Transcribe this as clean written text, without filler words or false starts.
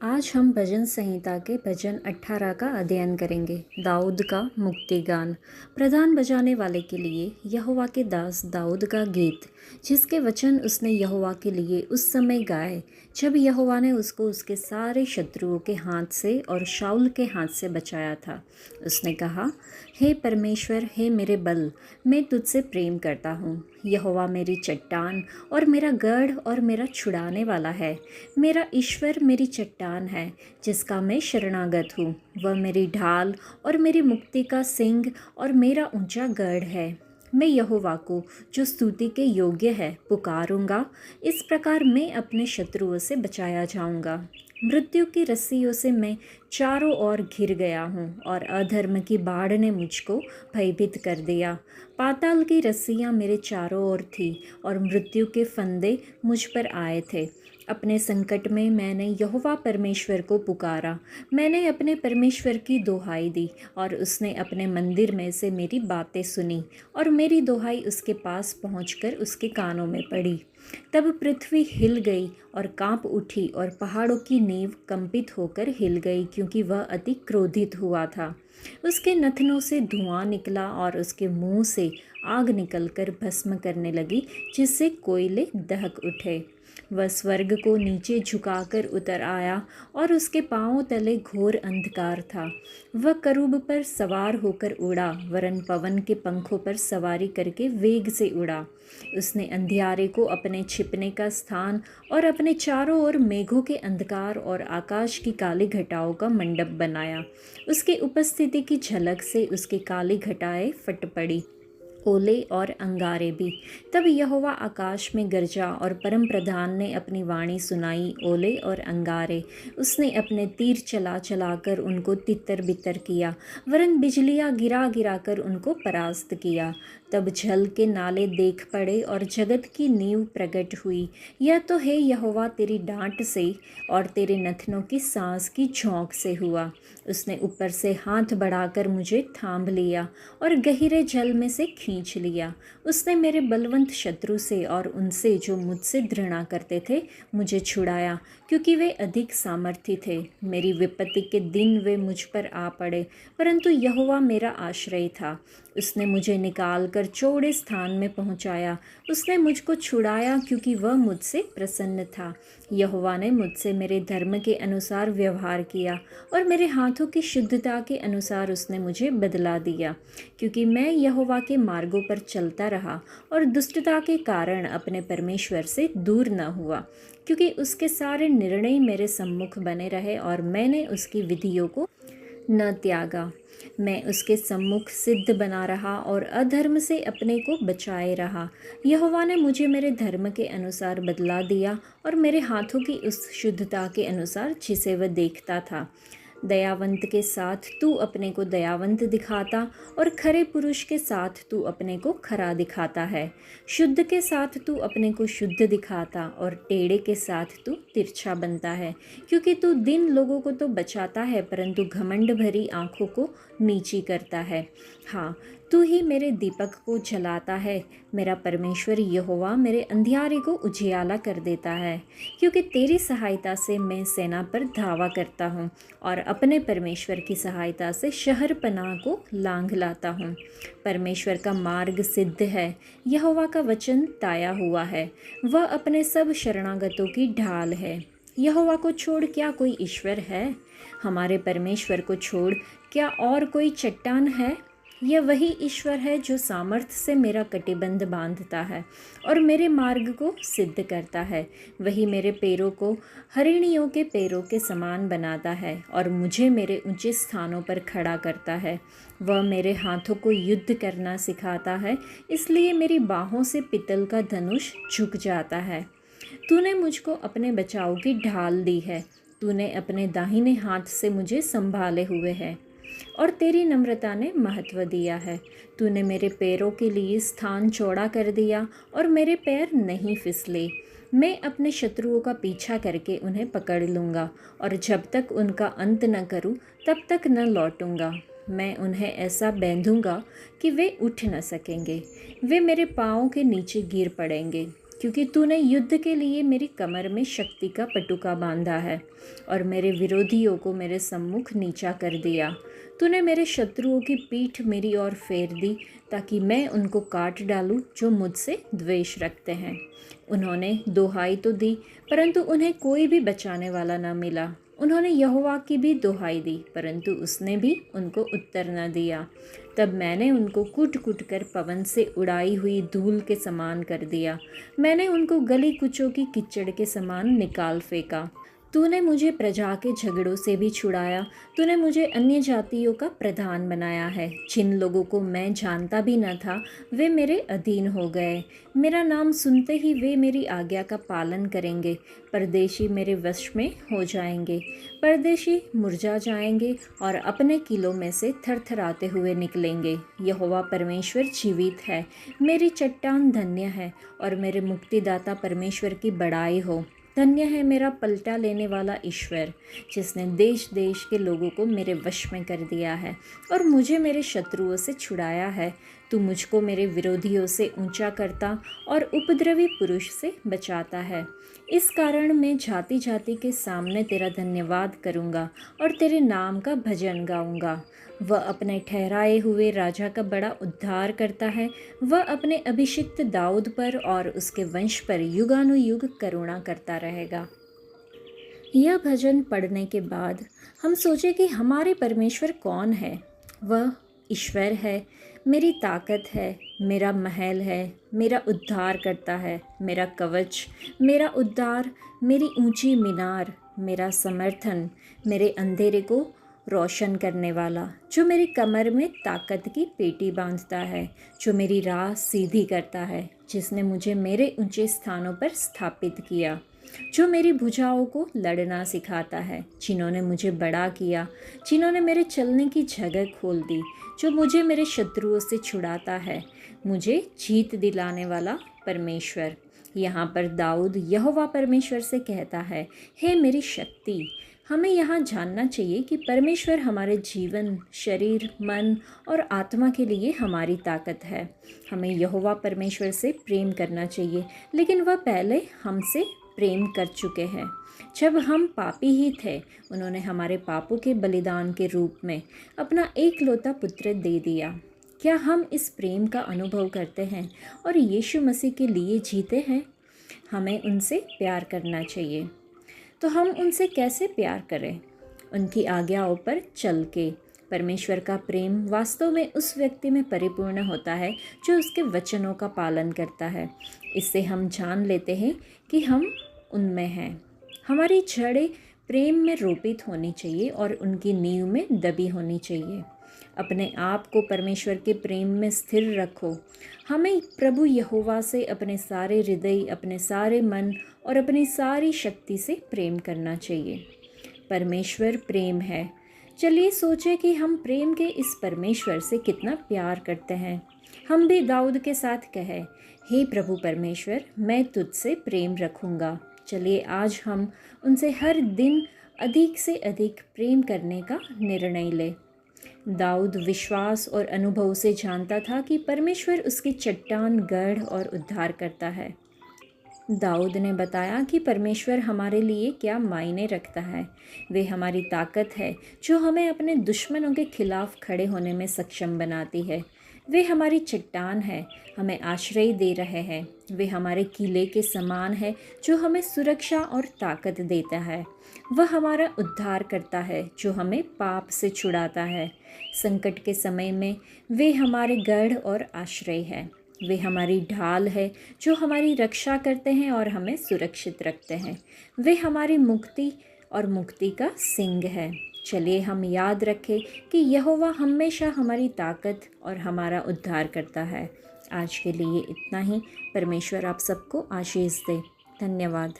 आज हम भजन संहिता के भजन 18 का अध्ययन करेंगे। दाऊद का मुक्ति गान। प्रधान बजाने वाले के लिए यहोवा के दास दाऊद का गीत, जिसके वचन उसने यहोवा के लिए उस समय गाए जब यहोवा ने उसको उसके सारे शत्रुओं के हाथ से और शाऊल के हाथ से बचाया था। उसने कहा, हे परमेश्वर, हे मेरे बल, मैं तुझसे प्रेम करता हूँ। यहोवा मेरी चट्टान और मेरा गढ़ और मेरा छुड़ाने वाला है। मेरा ईश्वर मेरी चट्टान है, जिसका मैं शरणागत हूँ। वह मेरी ढाल और मेरी मुक्ति का सिंह और मेरा ऊंचा गढ़ है। मैं यहोवा को, जो स्तुति के योग्य है, पुकारूंगा। इस प्रकार मैं अपने शत्रुओं से बचाया जाऊंगा। मृत्यु की रस्सियों से मैं चारों ओर घिर गया हूँ और अधर्म की बाढ़ ने मुझको भयभीत कर दिया। पाताल की रस्सियाँ मेरे चारों ओर थी और मृत्यु के फंदे मुझ पर आए थे। अपने संकट में मैंने यहोवा परमेश्वर को पुकारा। मैंने अपने परमेश्वर की दुहाई दी और उसने अपने मंदिर में से मेरी बातें सुनी और मेरी दुहाई उसके पास पहुंचकर उसके कानों में पड़ी। तब पृथ्वी हिल गई और कांप उठी और पहाड़ों की नींव कंपित होकर हिल गई, क्योंकि वह अति क्रोधित हुआ था। उसके नथनों से धुआं निकला और उसके मुंह से आग निकलकर भस्म करने लगी, जिससे कोयले दहक उठे। वह स्वर्ग को नीचे झुकाकर उतर आया और उसके पांवों तले घोर अंधकार था। वह करूब पर सवार होकर उड़ा, वरन पवन के पंखों पर सवारी करके वेग से उड़ा। उसने अंधियारे को अपने छिपने का स्थान और अपने चारों ओर मेघों के अंधकार और आकाश की काली घटाओं का मंडप बनाया। उसकी उपस्थिति की झलक से उसकी काली घटाएं फट पड़ी, ओले और अंगारे भी। तब यहोवा आकाश में गरजा और परम प्रधान ने अपनी वाणी सुनाई। ओले और अंगारे, उसने अपने तीर चला चलाकर उनको तितर बितर किया, वरन बिजलियां गिरा गिरा कर उनको परास्त किया। तब जल के नाले देख पड़े और जगत की नींव प्रकट हुई। यह तो है यहोवा तेरी डांट से और तेरे नथनों की सांस की झोंक से हुआ। उसने ऊपर से हाथ बढ़ाकर मुझे थाम लिया और गहरे जल में से खींच लिया। उसने मेरे बलवंत शत्रु से और उनसे जो मुझसे घृणा करते थे मुझे छुड़ाया, क्योंकि वे अधिक सामर्थी थे। मेरी विपत्ति के दिन वे मुझ पर आ पड़े, परंतु यहोवा मेरा आश्रय था। उसने मुझे निकाल कर चौड़े स्थान में पहुंचाया। उसने मुझको छुड़ाया, क्योंकि वह मुझसे प्रसन्न था। यहोवा ने मुझसे मेरे धर्म के अनुसार व्यवहार किया और मेरे हाथों की शुद्धता के अनुसार उसने मुझे बदला दिया, क्योंकि मैं यहोवा के मार्गों पर चलता रहा और दुष्टता के कारण अपने परमेश्वर से दूर न हुआ। क्योंकि उसके सारे निर्णय मेरे सम्मुख बने रहे और मैंने उसकी विधियों को न त्यागा। मैं उसके सम्मुख सिद्ध बना रहा और अधर्म से अपने को बचाए रहा। यहोवा ने मुझे मेरे धर्म के अनुसार बदला दिया और मेरे हाथों की उस शुद्धता के अनुसार जिसे वह देखता था। दयावंत के साथ तू अपने को दयावंत दिखाता और खरे पुरुष के साथ तू अपने को खरा दिखाता है। शुद्ध के साथ तू अपने को शुद्ध दिखाता और टेढ़े के साथ तू तिरछा बनता है। क्योंकि तू दिन लोगों को तो बचाता है, परंतु घमंड भरी आंखों को नीची करता है। हाँ, तू ही मेरे दीपक को जलाता है। मेरा परमेश्वर यहोवा मेरे अंधियारे को उजियाला कर देता है। क्योंकि तेरी सहायता से मैं सेना पर धावा करता हूँ और अपने परमेश्वर की सहायता से शहर पनाह को लांघ लाता हूँ। परमेश्वर का मार्ग सिद्ध है, यहोवा का वचन ताया हुआ है। वह अपने सब शरणागतों की ढाल है। यहोवा को छोड़ क्या कोई ईश्वर है? हमारे परमेश्वर को छोड़ क्या और कोई चट्टान है? यह वही ईश्वर है जो सामर्थ्य से मेरा कटिबंध बांधता है और मेरे मार्ग को सिद्ध करता है। वही मेरे पैरों को हरिणियों के पैरों के समान बनाता है और मुझे मेरे ऊंचे स्थानों पर खड़ा करता है। वह मेरे हाथों को युद्ध करना सिखाता है, इसलिए मेरी बाहों से पित्तल का धनुष झुक जाता है। तूने मुझको अपने बचाव की ढाल दी है। तूने अपने दाहिने हाथ से मुझे संभाले हुए है और तेरी नम्रता ने महत्व दिया है। तूने मेरे पैरों के लिए स्थान चौड़ा कर दिया और मेरे पैर नहीं फिसले। मैं अपने शत्रुओं का पीछा करके उन्हें पकड़ लूँगा और जब तक उनका अंत न करूँ तब तक न लौटूंगा। मैं उन्हें ऐसा बांधूंगा कि वे उठ न सकेंगे। वे मेरे पाँवों के नीचे गिर पड़ेंगे। क्योंकि तूने युद्ध के लिए मेरी कमर में शक्ति का पटुका बांधा है और मेरे विरोधियों को मेरे सम्मुख नीचा कर दिया। तूने मेरे शत्रुओं की पीठ मेरी ओर फेर दी ताकि मैं उनको काट डालूं जो मुझसे द्वेष रखते हैं। उन्होंने दुहाई तो दी परंतु उन्हें कोई भी बचाने वाला न मिला। उन्होंने यहोवा की भी दुहाई दी परंतु उसने भी उनको उत्तर न दिया। तब मैंने उनको कूट कूट कर पवन से उड़ाई हुई धूल के समान कर दिया। मैंने उनको गली कुचों की कीचड़ के समान निकाल फेंका। तूने मुझे प्रजा के झगड़ों से भी छुड़ाया। तूने मुझे अन्य जातियों का प्रधान बनाया है। जिन लोगों को मैं जानता भी न था वे मेरे अधीन हो गए। मेरा नाम सुनते ही वे मेरी आज्ञा का पालन करेंगे। परदेशी मेरे वश में हो जाएंगे। परदेशी मुरझा जाएंगे और अपने किलों में से थरथराते हुए निकलेंगे। यहोवा परमेश्वर जीवित है। मेरी चट्टान धन्य है और मेरे मुक्तिदाता परमेश्वर की बड़ाई हो। धन्य है मेरा पलटा लेने वाला ईश्वर, जिसने देश देश के लोगों को मेरे वश में कर दिया है और मुझे मेरे शत्रुओं से छुड़ाया है। तू मुझको मेरे विरोधियों से ऊंचा करता और उपद्रवी पुरुष से बचाता है। इस कारण मैं जाति जाति के सामने तेरा धन्यवाद करूँगा और तेरे नाम का भजन गाऊँगा। वह अपने ठहराए हुए राजा का बड़ा उद्धार करता है। वह अपने अभिषिक्त दाऊद पर और उसके वंश पर युगानुयुग करुणा करता रहेगा। यह भजन पढ़ने के बाद हम सोचे कि हमारे परमेश्वर कौन है। वह ईश्वर है, मेरी ताकत है, मेरा महल है, मेरा उद्धार करता है, मेरा कवच, मेरा उद्धार, मेरी ऊंची मीनार, मेरा समर्थन, मेरे अंधेरे को रोशन करने वाला, जो मेरी कमर में ताकत की पेटी बांधता है, जो मेरी राह सीधी करता है, जिसने मुझे मेरे ऊंचे स्थानों पर स्थापित किया, जो मेरी भुजाओं को लड़ना सिखाता है, जिन्होंने मुझे बड़ा किया, जिन्होंने मेरे चलने की जगह खोल दी, जो मुझे मेरे शत्रुओं से छुड़ाता है, मुझे जीत दिलाने वाला परमेश्वर। यहाँ पर दाऊद यहोवा परमेश्वर से कहता है, हे मेरी शक्ति। हमें यहाँ जानना चाहिए कि परमेश्वर हमारे जीवन, शरीर, मन और आत्मा के लिए हमारी ताकत है। हमें यहोवा परमेश्वर से प्रेम करना चाहिए, लेकिन वह पहले हमसे प्रेम कर चुके हैं। जब हम पापी ही थे, उन्होंने हमारे पापों के बलिदान के रूप में अपना एकलौता पुत्र दे दिया। क्या हम इस प्रेम का अनुभव करते हैं और यीशु मसीह के लिए जीते हैं? हमें उनसे प्यार करना चाहिए। तो हम उनसे कैसे प्यार करें? उनकी आज्ञाओं पर चल के। परमेश्वर का प्रेम वास्तव में उस व्यक्ति में परिपूर्ण होता है जो उसके वचनों का पालन करता है। इससे हम जान लेते हैं कि हम उनमें हैं। हमारी जड़ें प्रेम में रोपित होनी चाहिए और उनकी नींव में दबी होनी चाहिए। अपने आप को परमेश्वर के प्रेम में स्थिर रखो। हमें प्रभु यहोवा से अपने सारे हृदय, अपने सारे मन और अपनी सारी शक्ति से प्रेम करना चाहिए। परमेश्वर प्रेम है। चलिए सोचें कि हम प्रेम के इस परमेश्वर से कितना प्यार करते हैं। हम भी दाऊद के साथ कहें, हे प्रभु परमेश्वर, मैं तुझसे प्रेम रखूँगा। चलिए आज हम उनसे हर दिन अधिक से अधिक प्रेम करने का निर्णय लें। दाऊद विश्वास और अनुभव से जानता था कि परमेश्वर उसकी चट्टान, गढ़ और उद्धार करता है। दाऊद ने बताया कि परमेश्वर हमारे लिए क्या मायने रखता है। वे हमारी ताकत है जो हमें अपने दुश्मनों के खिलाफ खड़े होने में सक्षम बनाती है। वे हमारी चट्टान है, हमें आश्रय दे रहे हैं। वे हमारे किले के समान है जो हमें सुरक्षा और ताकत देता है। वह हमारा उद्धार करता है जो हमें पाप से छुड़ाता है। संकट के समय में वे हमारे गढ़ और आश्रय है। वे हमारी ढाल है जो हमारी रक्षा करते हैं और हमें सुरक्षित रखते हैं। वे हमारी मुक्ति और मुक्ति का सिंह है। चलिए हम याद रखें कि यहोवा हमेशा हमारी ताकत और हमारा उद्धार करता है। आज के लिए इतना ही। परमेश्वर आप सबको आशीष दे। धन्यवाद।